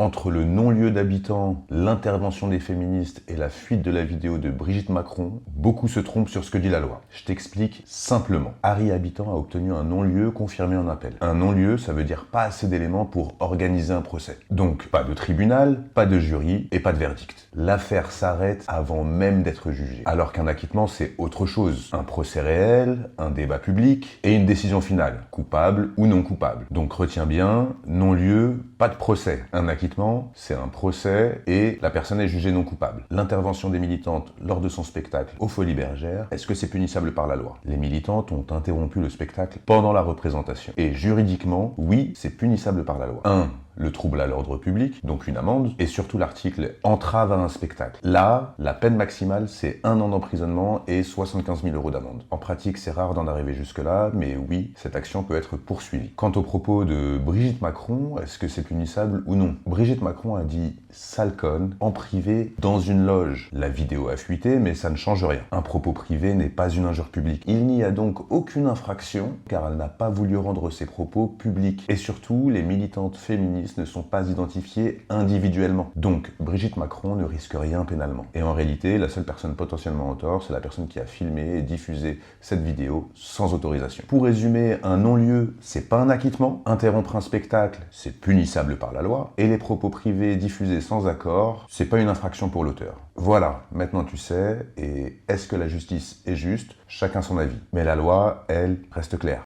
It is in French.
Entre le non-lieu d'habitant, l'intervention des féministes et la fuite de la vidéo de Brigitte Macron, beaucoup se trompent sur ce que dit la loi. Je t'explique simplement. Harry Habitant a obtenu un non-lieu confirmé en appel. Un non-lieu, ça veut dire pas assez d'éléments pour organiser un procès. Donc, pas de tribunal, pas de jury et pas de verdict. L'affaire s'arrête avant même d'être jugée. Alors qu'un acquittement, c'est autre chose. Un procès réel, un débat public et une décision finale, coupable ou non coupable. Donc retiens bien, non-lieu, pas de procès. Un acquittement, c'est un procès et la personne est jugée non coupable. L'intervention des militantes lors de son spectacle aux Folies Bergères, est-ce que c'est punissable par la loi? Les militantes ont interrompu le spectacle pendant la représentation. Et juridiquement, oui, c'est punissable par la loi. 1. Le trouble à l'ordre public, donc une amende, et surtout l'article entrave à un spectacle. Là, la peine maximale, c'est 1 an d'emprisonnement et 75 000 € d'amende. En pratique, c'est rare d'en arriver jusque-là, mais oui, cette action peut être poursuivie. Quant aux propos de Brigitte Macron, est-ce que c'est punissable ou non? Brigitte Macron a dit « sale conne » en privé dans une loge. La vidéo a fuité, mais ça ne change rien. Un propos privé n'est pas une injure publique. Il n'y a donc aucune infraction, car elle n'a pas voulu rendre ses propos publics. Et surtout, les militantes féministes ne sont pas identifiées individuellement. Donc, Brigitte Macron ne risque rien pénalement. Et en réalité, la seule personne potentiellement en tort, c'est la personne qui a filmé et diffusé cette vidéo sans autorisation. Pour résumer, un non-lieu, c'est pas un acquittement. Interrompre un spectacle, c'est punissable par la loi. Et les propos privés diffusés sans accord, c'est pas une infraction pour l'auteur. Voilà, maintenant tu sais, et est-ce que la justice est juste? Chacun son avis. Mais la loi, elle, reste claire.